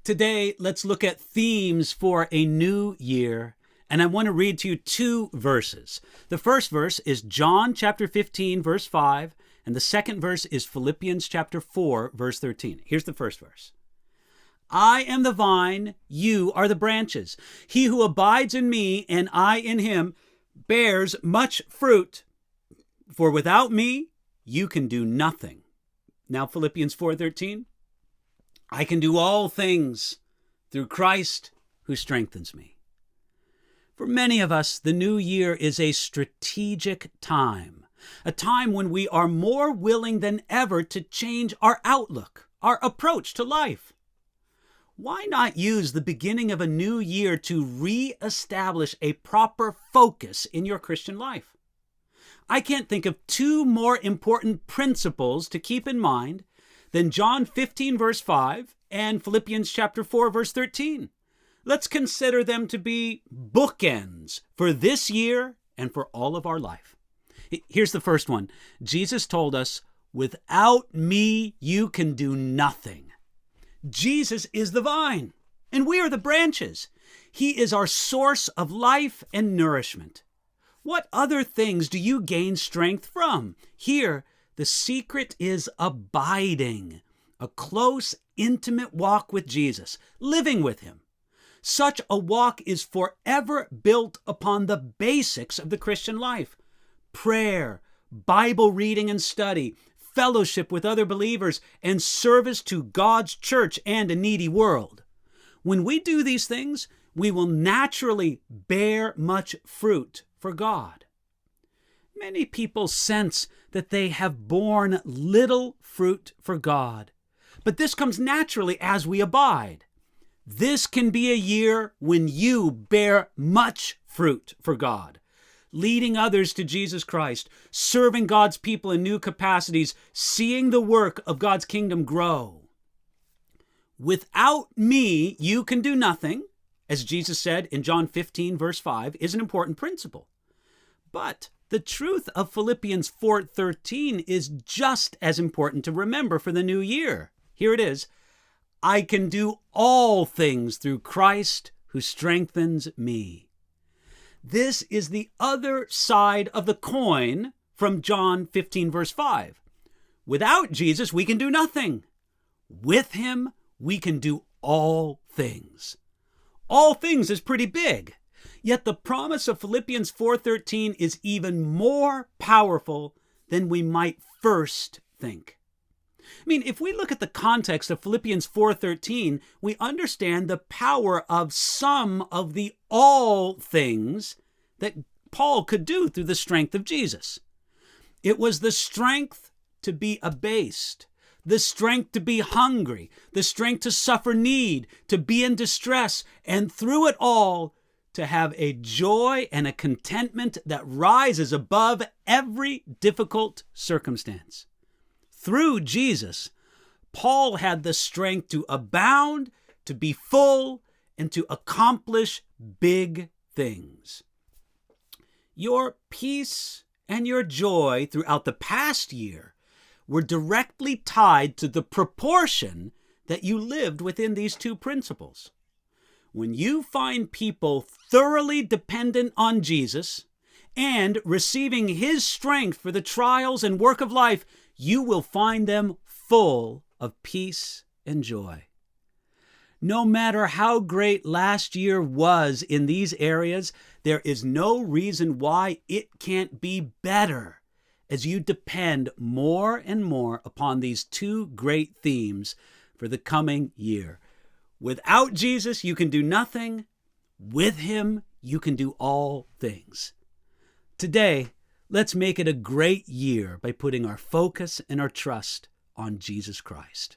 Today, let's look at themes for a new year, and I want to read to you two verses. The first verse is John chapter 15, verse 5, and the second verse is Philippians chapter 4, verse 13. Here's the first verse. I am the vine, you are the branches. He who abides in me and I in him bears much fruit, for without me you can do nothing. Now Philippians 4:13. I can do all things through Christ who strengthens me. For many of us, the new year is a strategic time, a time when we are more willing than ever to change our outlook, our approach to life. Why not use the beginning of a new year to reestablish a proper focus in your Christian life? I can't think of two more important principles to keep in mind than John 15, verse 5, and Philippians chapter 4, verse 13. Let's consider them to be bookends for this year and for all of our life. Here's the first one. Jesus told us, without me, you can do nothing. Jesus is the vine, and we are the branches. He is our source of life and nourishment. What other things do you gain strength from? Here, the secret is abiding, a close, intimate walk with Jesus, living with him. Such a walk is forever built upon the basics of the Christian life: prayer, Bible reading and study, fellowship with other believers, and service to God's church and a needy world. When we do these things, we will naturally bear much fruit for God. Many people sense that they have borne little fruit for God, but this comes naturally as we abide. This can be a year when you bear much fruit for God, leading others to Jesus Christ, serving God's people in new capacities, seeing the work of God's kingdom grow. Without me, you can do nothing, as Jesus said in John 15, verse 5, is an important principle. But the truth of Philippians 4:13 is just as important to remember for the new year. Here it is. I can do all things through Christ who strengthens me. This is the other side of the coin from John 15, verse 5. Without Jesus, we can do nothing. With him, we can do all things. All things is pretty big. Yet the promise of Philippians 4:13 is even more powerful than we might first think. If we look at the context of Philippians 4:13, we understand the power of some of the all things that Paul could do through the strength of Jesus. It was the strength to be abased, the strength to be hungry, the strength to suffer need, to be in distress, and through it all, to have a joy and a contentment that rises above every difficult circumstance. Through Jesus, Paul had the strength to abound, to be full, and to accomplish big things. Your peace and your joy throughout the past year were directly tied to the proportion that you lived within these two principles. When you find people thoroughly dependent on Jesus and receiving his strength for the trials and work of life, you will find them full of peace and joy. No matter how great last year was in these areas, there is no reason why it can't be better as you depend more and more upon these two great themes for the coming year. Without Jesus, you can do nothing. With him, you can do all things. Today, let's make it a great year by putting our focus and our trust on Jesus Christ.